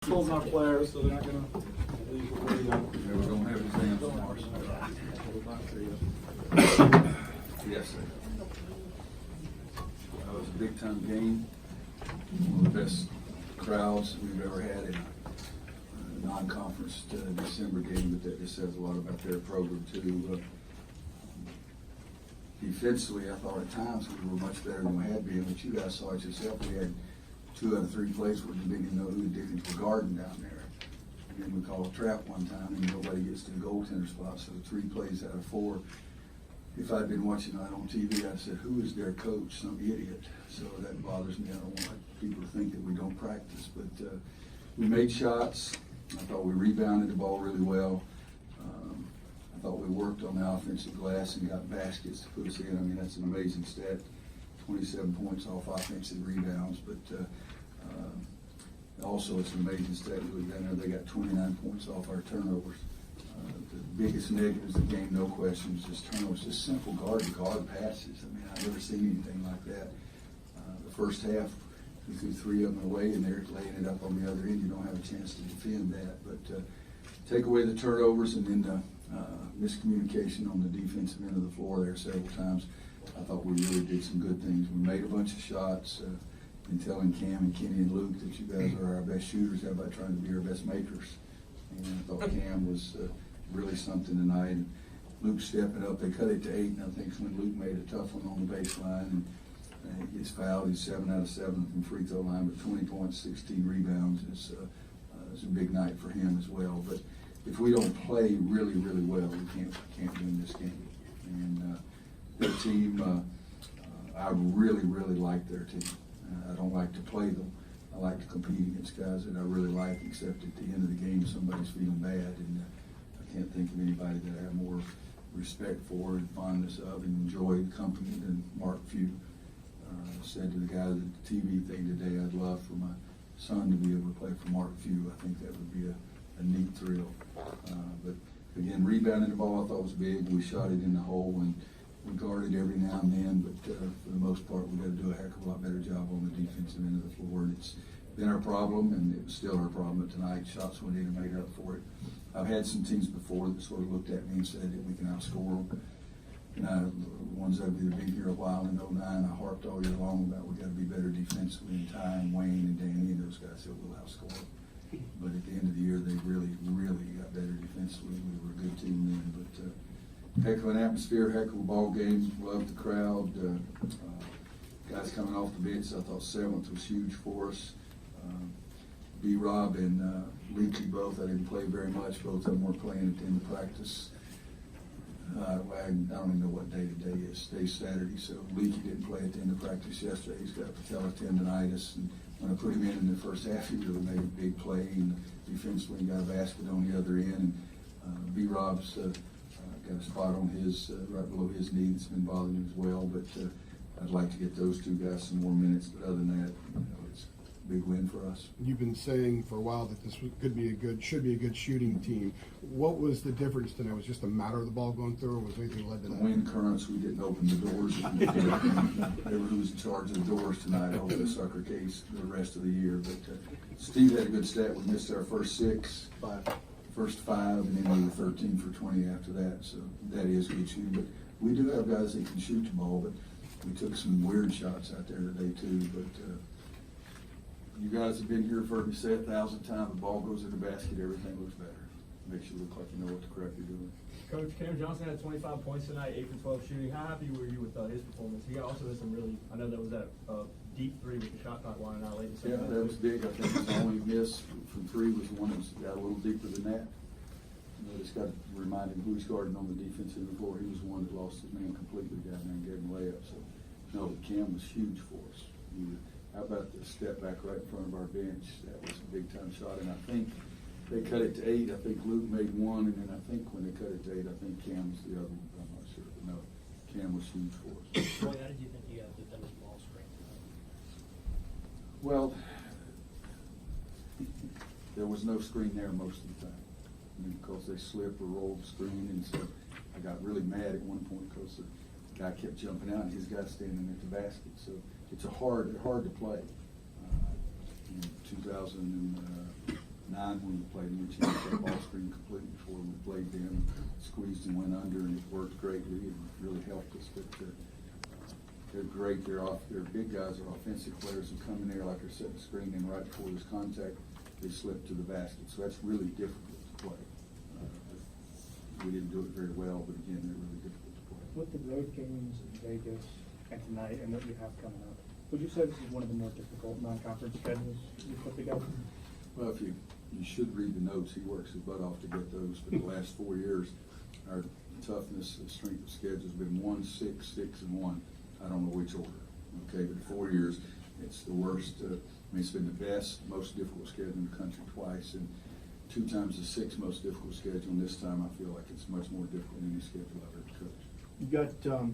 Schools not players, so they're not going to leave before you know. Yeah, we don't have exams tomorrow. Yes, sir. That was a big time game. One of the best crowds we've ever had in a non-conference December game, but that just says a lot about their program too. Defensively, I thought at times we were much better than we had been, but you guys saw it yourself. We had 2 out of 3 plays where we didn't even know who the defense were guarding down there. And then we called a trap one time and nobody gets to the goaltender spot, so 3 plays out of 4. If I'd been watching that on TV, I'd said, who is their coach? Some idiot. So that bothers me. I don't want people to think that we don't practice. But we made shots. I thought we rebounded the ball really well. I thought we worked on the offensive glass and got baskets to put us in. I mean, that's an amazing stat. 27 points off offensive rebounds. But also it's an amazing stat. Down there, they got 29 points off our turnovers. The biggest negatives of the game, no question, is just turnovers, just simple guard-to-guard passes. I mean, I've never seen anything like that. The first half, we threw 3 of them away, and they're laying it up on the other end. You don't have a chance to defend that. But take away the turnovers and then the miscommunication on the defensive end of the floor there several times. I thought we really did some good things. We made a bunch of shots. Been telling Cam and Kenny and Luke that you guys are our best shooters. How about trying to be our best makers? And I thought Cam was really something tonight. And Luke stepping up. They cut it to 8, and I think when Luke made a tough one on the baseline, and he gets fouled. He's 7 out of 7 from free throw line, but 20 points, 16 rebounds. It's a big night for him as well. But if we don't play really, really well, we can't win this game. And their team, I really, really like their team. I don't like to play them. I like to compete against guys that I really like, except at the end of the game, somebody's feeling bad. And I can't think of anybody that I have more respect for and fondness of and enjoy the company than Mark Few. Said to the guy at the TV thing today, I'd love for my son to be able to play for Mark Few. I think that would be a neat thrill. But again, rebounding the ball I thought was big. We shot it in the hole and we guarded every now and then, but for the most part, we got to do a heck of a lot better job on the defensive end of the floor. And it's been our problem, and it was still our problem. But tonight, shots went in and made up for it. I've had some teams before that sort of looked at me and said that we can outscore them. And the ones that have either been here a while in 09, I harped all year long about we got to be better defensively. And Ty and Wayne and Danny and those guys said we'll outscore them. But at the end of the year, they really, really got better defensively. We were a good team then. But heck of an atmosphere, heck of a ball game. Loved the crowd. Guys coming off the bench, I thought 7th was huge for us. B-Rob and Leaky both, I didn't play very much. Both of them weren't playing at the end of practice. I don't even know what day today is. Today's Saturday, so Leaky didn't play at the end of practice yesterday. He's got patella tendonitis, and when I put him in the first half, he really made a big play, and defensively he got a basket on the other end. And B-Rob's got a spot on his right below his knee that's been bothering him as well. But I'd like to get those 2 guys some more minutes. But other than that, it's a big win for us. You've been saying for a while that this should be a good shooting team. What was the difference tonight? Was it just a matter of the ball going through, or was anything led to that? The wind currents, we didn't open the doors. Whoever who's in charge of the doors tonight over the sucker case the rest of the year. But Steve had a good stat. We missed our first 6. First 5, and then we were 13 for 20 after that. So that is good shooting. But we do have guys that can shoot the ball, but we took some weird shots out there today too. But you guys have been here, you've heard me say 1,000 times, the ball goes in the basket, everything looks better. Makes you look like you know what the crap you're doing. Coach, Cam Johnson had 25 points tonight, 8 for 12 shooting. How happy were you with his performance? He also had some really, I know that was that deep 3 with the shot clock line out late in the second. Yeah, that was big. I think the only miss from 3 was the one that got a little deeper than that. You know, just got to remind him who he's guarding on the defensive before. He was the one that lost his man completely down there and gave him a layup. So, no, but Cam was huge for us. How about the step back right in front of our bench? That was a big time shot, and I think they cut it to 8. I think Luke made 1, and then I think when they cut it to 8, I think Cam was the other one. I'm not sure, but no, Cam was huge for us. Boy, how did you think you had defended ball screen? Well, there was no screen there most of the time. I mean, because they slip or roll the screen, and so I got really mad at one point because the guy kept jumping out and his guy standing at the basket. So it's hard to play. In 2013, 9 when we played them. We changed that ball screen completely before we played them. Squeezed and went under, and it worked greatly and really helped us. But they're great. They're big guys. They're offensive players who come in there like they're setting the screen, and right before this contact, they slip to the basket. So that's really difficult to play. We didn't do it very well, but again, they're really difficult to play. With the road games in Vegas and tonight and what you have coming up, would you say this is one of the more difficult non-conference schedules you put together? Well, you should read the notes. He works his butt off to get those. But the last 4 years, our toughness, the strength of schedule has been 1, 6, 6, and 1. I don't know which order. Okay, but 4 years, it's the worst. It's been the best, most difficult schedule in the country twice, and 2 times the 6th most difficult schedule. And this time, I feel like it's much more difficult than any schedule I've ever coached. You got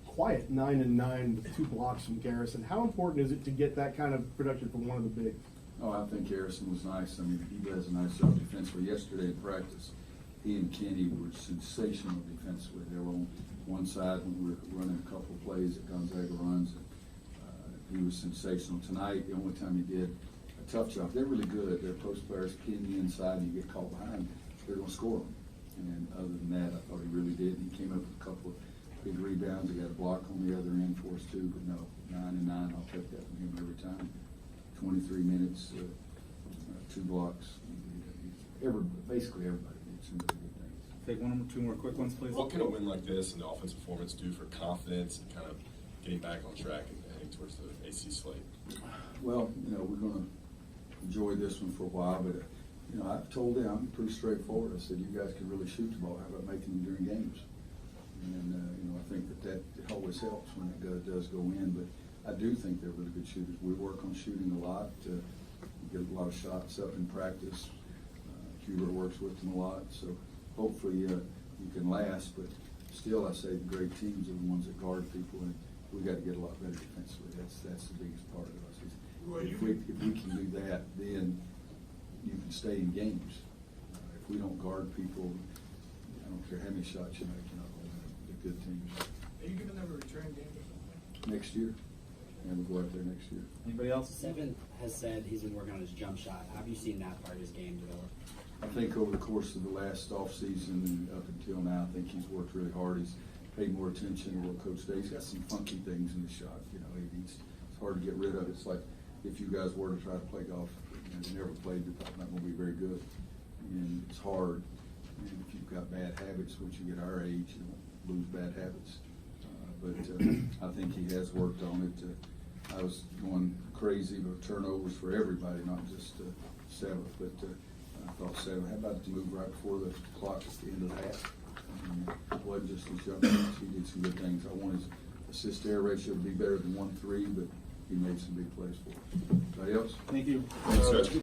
quiet 9-9 with 2 blocks from Garrison. How important is it to get that kind of production from one of the bigs? Oh, I think Harrison was nice. I mean, he does a nice job defensively. Yesterday in practice, he and Kenny were sensational defensively. They were on one side when we were running a couple of plays that Gonzaga runs. He was sensational. Tonight, the only time he did a tough job, they're really good. Their post players pin you inside and you get caught behind, they're going to score them. And other than that, I thought he really did. He came up with a couple of big rebounds. He got a block on the other end for us too, but no, 9-9, I'll take that from him every time. 23 minutes, 2 blocks. Basically everybody did some really good things. Take 1 or 2 more quick ones, please. What can a win like this and the offensive performance do for confidence and kind of getting back on track and heading towards the AC slate? Well, we're going to enjoy this one for a while, but I've told them, I'm pretty straightforward. I said, you guys can really shoot the ball. How about making them during games? And I think that it always helps when it does go in. But I do think they're really good shooters. We work on shooting a lot. We get a lot of shots up in practice. Hubert works with them a lot. So hopefully you can last. But still, I say the great teams are the ones that guard people, and we got to get a lot better defensively. That's the biggest part of us. If we can do that, then you can stay in games. If we don't guard people, I don't care how many shots you make, you're not going to win. The good teams. Are you giving them a return game or something? Next year, and we'll go out there next year. Anybody else? Seven has said he's been working on his jump shot. How have you seen that part of his game develop? I think over the course of the last off season and up until now, I think he's worked really hard. He's paid more attention to what Coach Day. He's got some funky things in his shot. It's hard to get rid of. It's like if you guys were to try to play golf and you never played, you're probably not going to be very good. And it's hard. And if you've got bad habits, once you get our age, you don't lose bad habits. But I think he has worked on it. I was going crazy with turnovers for everybody, not just Seva. But I thought, Seva, how about to move right before the clock at the end of the half? It wasn't just his jump shots. He did some good things. I want his assist-to-air ratio to be better than 1.3, but he made some big plays for us. Anybody else? Thank you. Thanks, Coach.